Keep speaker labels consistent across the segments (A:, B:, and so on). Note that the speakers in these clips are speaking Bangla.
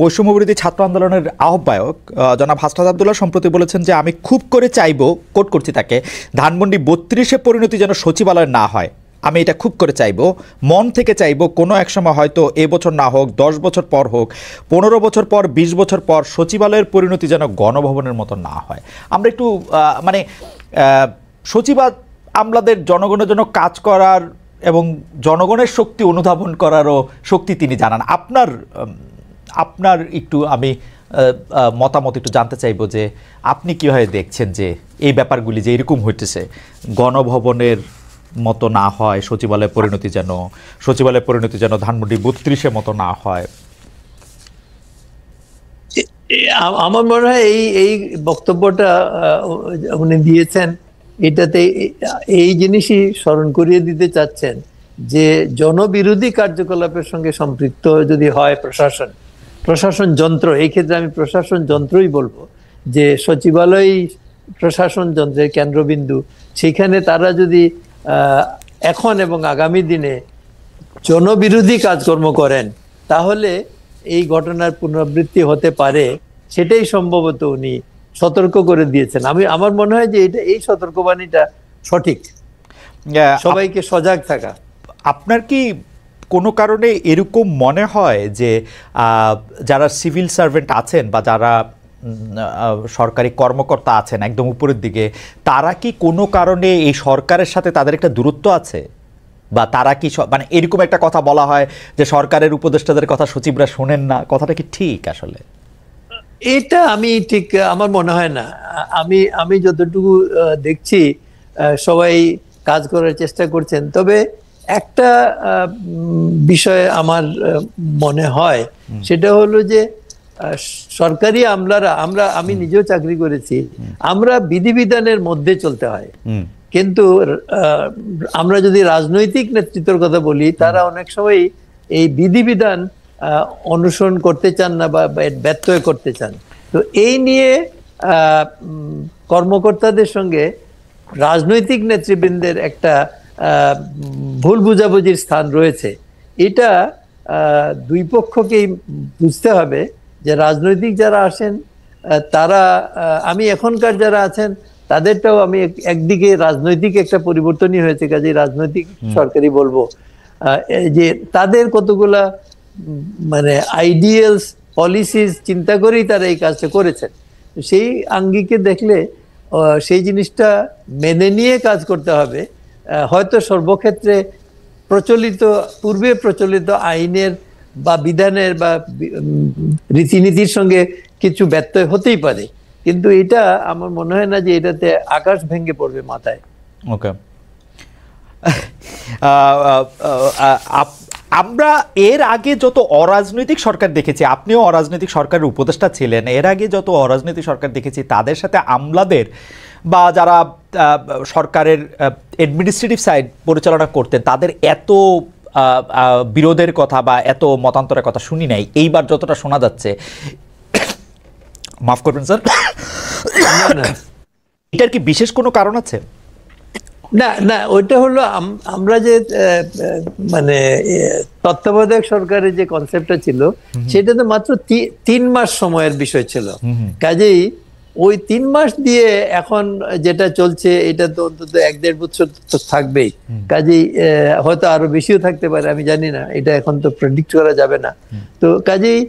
A: বৈষম্যবিরোধী ছাত্র আন্দোলনের আহ্বায়ক জনাব হাসনাত আব্দুল্লাহ সম্প্রতি বলেছেন যে আমি খুব করে চাইব, কোট করছি তাকে, ধানমন্ডি ৩২-এ পরিণতি যেন সচিবালয় না হয়। আমি এটা খুব করে চাইব, মন থেকে চাইব, কোনো এক সময় হয়তো এবছর না হোক, ১০ বছর পর হোক, ১৫ বছর পর, ২০ বছর পর সচিবালয়ের পরিণতি যেন গণভবনের মতো না হয়। আমরা একটু সচিবালয় আমলাদের জনগণের জন্য কাজ করার এবং জনগণের শক্তি অনুধাবন করারও শক্তি তিনি জানান। আপনার একটু আমি মতামত একটু জানতে চাইব যে আপনি কীভাবে দেখছেন যে এই ব্যাপারগুলি যে এরকম হইতেছে, গণভবনের মতো না হয় সচিবালয়ের পরিণতি যেন ধানমন্ডি ৩২-এর মতো না হয়।
B: আমার মনে হয় এই বক্তব্যটা উনি দিয়েছেন, এটাতে এই জিনিসই স্মরণ করিয়ে দিতে চাচ্ছেন যে জনবিরোধী কার্যকলাপের সঙ্গে সম্পৃক্ত যদি হয় প্রশাসন যন্ত্র, এই ক্ষেত্রে আমি প্রশাসন যন্ত্রই বলবো, যে সচিবালয় প্রশাসন যন্ত্রের কেন্দ্রবিন্দু, সেখানে তারা যদি এখন এবং আগামী দিনে জনবিরোধী কাজকর্ম করেন তাহলে এই ঘটনার পুনরাবৃত্তি হতে পারে, সেটাই সম্ভবত উনি সতর্ক করে দিয়েছেন। আমার মনে হয় যে এই সতর্কবাণীটা সঠিক, সবাইকে সজাগ থাকা।
A: আপনার কি কোনো কারণে এরকম মনে হয় যে যারা সিভিল সার্ভেন্ট আছেন বা যারা সরকারি কর্মকর্তা আছেন একদম উপরের দিকে, তারা কি কোনো কারণে এই সরকারের সাথে তাদের একটা দূরত্ব আছে? বা তারা কি মানে এরকম একটা কথা বলা হয় যে সরকারের উপদেষ্টাদের কথা সচিবরা শোনেন না, কথাটা কি ঠিক? আসলে
B: এটা আমি ঠিক আমার মনে হয় না। আমি যতটুকু দেখছি সবাই কাজ করার চেষ্টা করছেন। তবে একটা বিষয় আমার মনে হয়, সেটা হলো যে সরকারি আমলারা, আমি নিজেও চাকরি করেছি, আমরা বিধিবিধানের মধ্যে চলতে হয়। কিন্তু আমরা যদি রাজনৈতিক নেতৃত্বের কথা বলি, তারা অনেক সময় এই বিধিবিধান অনুসরণ করতে চান না বা ব্যর্থ করতে চান। তো এই নিয়ে কর্মকর্তাদের সঙ্গে রাজনৈতিক নেতৃবৃন্দের একটা ভুল বুঝাবুঝির স্থান রয়েছে। এটা দুই পক্ষকেই বুঝতে হবে যে রাজনৈতিক যারা আসেন তারা, আমি এখনকার যারা আছেন তাদেরটাও আমি একদিকে রাজনৈতিক একটা পরিবর্তনই হয়েছে, কাজে রাজনৈতিক সরকারি বলবো, যে তাদের কতগুলা মানে আইডিয়ালস পলিসিস চিন্তা করেই তারা এই কাজটা করেছেন। সেই আঙ্গিকে দেখলে সেই জিনিসটা মেনে নিয়ে কাজ করতে হবে। হয়তো সর্বক্ষেত্রে পূর্বে প্রচলিত আইনের বা বিধানের বা রীতিনীতির সঙ্গে কিছু ব্যত্যয় হতেই পারে, কিন্তু এটা আমার মনে হয় না যে এটাতে আকাশ ভেঙে পড়বে মাথায়।
A: ওকে, আমরা এর আগে যত অরাজনৈতিক সরকার দেখেছি, আপনিও অরাজনৈতিক সরকারের উপদেষ্টা ছিলেন, এর আগে যত অরাজনৈতিক সরকার দেখেছি তাদের সাথে আমলাদের বা যারা সরকারের অ্যাডমিনিস্ট্রেটিভ সাইড পরিচালনা করতেন তাদের এত বিরোধের কথা বা এত মতান্তরের কথা শুনি নাই। এইবার যতটা শোনা যাচ্ছে, মাফ করবেন স্যার, এটার কি বিশেষ কোনো কারণ আছে?
B: না না, ওইটা হলো আমরা যে মানে তত্ত্বাবধায়ক সরকারের যে কনসেপ্টটা ছিল, সেটা তো মাত্র ৩ মাস সময়ের বিষয় ছিল। কাজেই ওই ৩ মাস দিয়ে এখন যেটা চলছে এটা তো অন্তত ১-১.৫ বছর তো থাকবেই। কাজেই হয়তো আরো বেশিও থাকতে পারে, আমি জানি না, এটা এখন তো প্রেডিক্ট করা যাবে না। তো কাজেই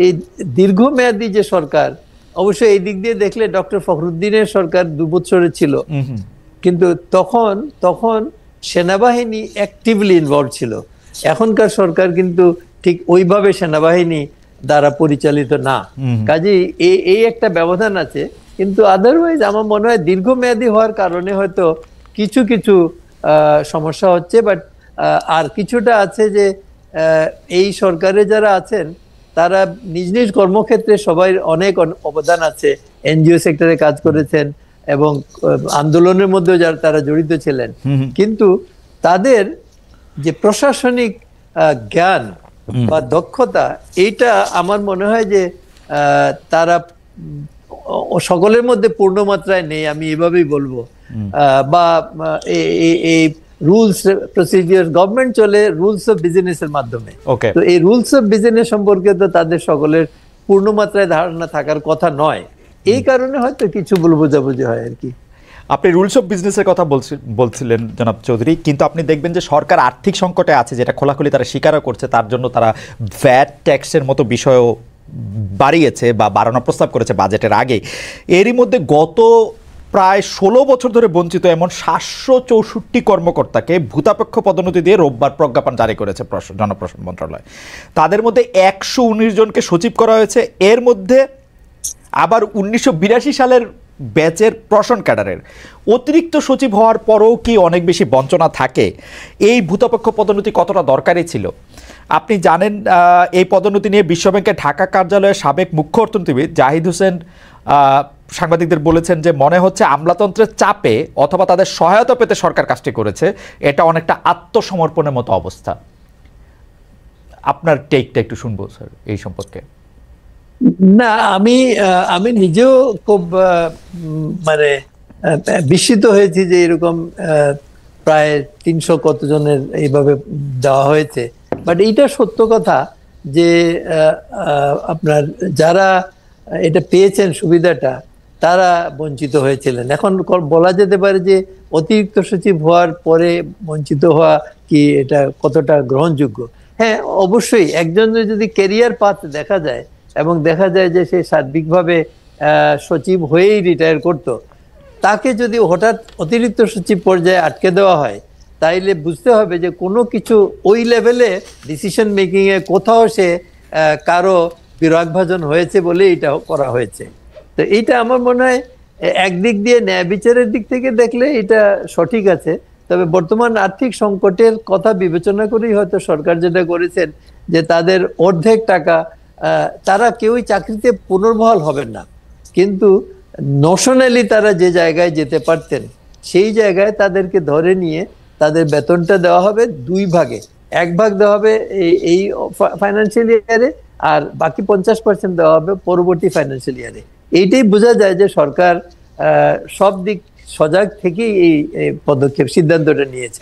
B: এই দীর্ঘমেয়াদী যে সরকার, অবশ্যই এই দিক দিয়ে দেখলে ডক্টর ফখরুদ্দিনের সরকার ২ বছরের ছিল, কিন্তু তখন সেনাবাহিনী অ্যাক্টিভলি ইনভলভ ছিল। এখনকার সরকার কিন্তু ঠিক ওইভাবে সেনাবাহিনী দ্বারা পরিচালিত না। কাজেই এই একটা ব্যবধান আছে, কিন্তু আদারওয়াইজ আমার মনে হয় দীর্ঘমেয়াদী হওয়ার কারণে হয়তো কিছু কিছু সমস্যা হচ্ছে, বাট আর কিছুটা আছে যে এই সরকারে যারা আছেন তারা নিজ নিজ কর্মক্ষেত্রে সবাই অনেক অবদান আছে, এনজিও সেক্টরে কাজ করেছেন এবং আন্দোলনের মধ্যে যারা তারা জড়িত ছিলেন, কিন্তু তাদের যে প্রশাসনিক জ্ঞান বা দক্ষতা, এইটা আমার মনে হয় যে তারা সকলের মধ্যে পূর্ণ মাত্রায় নেই, আমি এভাবেই বলবো। বা এই রুলস প্রসিডিওর, গভর্নমেন্ট চলে রুলস অফ বিজনেস এর মাধ্যমে, তো এই রুলস অফ বিজনেস সম্পর্কে তো তাদের সকলের পূর্ণ মাত্রায় ধারণা থাকার কথা নয়। এই কারণে হয়তো কিছু ভুল বোঝাবুঝি হয় আর কি।
A: আপনি রুলস অফ বিজনেসের কথা বলছিলেন জনাব চৌধুরী, কিন্তু আপনি দেখবেন যে সরকার আর্থিক সংকটে আছে, যেটা খোলাখুলি তারা স্বীকারও করছে। তার জন্য তারা ভ্যাট ট্যাক্সের মতো বিষয়ও বাড়িয়েছে বা বাড়ানোর প্রস্তাব করেছে বাজেটের আগে। এরই মধ্যে গত প্রায় 16 বছর ধরে বঞ্চিত এমন 764 কর্মকর্তাকে ভূতাপেক্ষ পদোন্নতি দিয়ে রোববার প্রজ্ঞাপন জারি করেছে জনপ্রশাসন মন্ত্রণালয়। তাদের মধ্যে 119 জনকে সচিব করা হয়েছে। এর মধ্যে আবার 1982 সালের ব্যাচের প্রশাসন ক্যাডারের অতিরিক্ত সচিব হওয়ার পরেও কি অনেক বেশি বঞ্চনা থাকে? এই ভূতাপেক্ষ পদোন্নতি কতটা দরকারি ছিল? আপনি জানেন এই পদোন্নতি নিয়ে বিশ্বব্যাংকের ঢাকা কার্যালয়ের সাবেক মুখ্য অর্থনীতিবিদ জাহিদ হোসেন সাংবাদিকদের বলেছেন যে মনে হচ্ছে আমলাতন্ত্রের চাপে অথবা তাদের সহায়তা পেতে সরকার কাজটি করেছে। এটা অনেকটা আত্মসমর্পণের মতো অবস্থা। আপনার টেকটা একটু শুনবো স্যার এই সম্পর্কে।
B: না, আমি নিজেও খুব মানে বিস্মিত হয়েছি যে এরকম প্রায় 300 কতজনের এইভাবে দেওয়া হয়েছে। বাট এইটা সত্য কথা যে আপনার যারা এটা পেয়েছেন সুবিধাটা, তারা বঞ্চিত হয়েছিলেন। এখন বলা যেতে পারে যে অতিরিক্ত সচিব হওয়ার পরে বঞ্চিত হওয়া কি এটা কতটা গ্রহণযোগ্য? হ্যাঁ, অবশ্যই একজন যদি ক্যারিয়ার পাথ দেখা যায় এবং দেখা যায় যে সে সার্বিকভাবে সচিব হয়েই রিটায়ার করত, তাকে যদি হঠাৎ অতিরিক্ত সচিব পর্যায়ে আটকে দেওয়া হয়, তাইলে বুঝতে হবে যে কোনো কিছু ওই লেভেলে ডিসিশন মেকিং এ কোথাও সে কারো বিরাগভাজন হয়েছে বলে এটা করা হয়েছে। তো এইটা আমার মনে হয় একদিক দিয়ে ন্যায় বিচারের দিক থেকে দেখলে এটা সঠিক আছে। তবে বর্তমান আর্থিক সংকটের কথা বিবেচনা করেই হয়তো সরকার যেটা করেছেন যে তাদের অর্ধেক টাকা, তারা কেউই চাকরিতে পুনর্বহাল হবেন না, কিন্তু নোশনালি তারা যে জায়গায় যেতে পারতেন সেই জায়গায় তাদেরকে ধরে নিয়ে তাদের বেতনটা দেওয়া হবে 2 ভাগে। 1 ভাগ দেওয়া হবে এই ফাইন্যান্সিয়াল ইয়ারে, আর বাকি 50% দেওয়া হবে পরবর্তী ফাইন্যান্সিয়াল ইয়ারে। এইটাই বোঝা যায় যে সরকার সব দিক সজাগ থেকেই এই পদক্ষেপ সিদ্ধান্তটা নিয়েছে।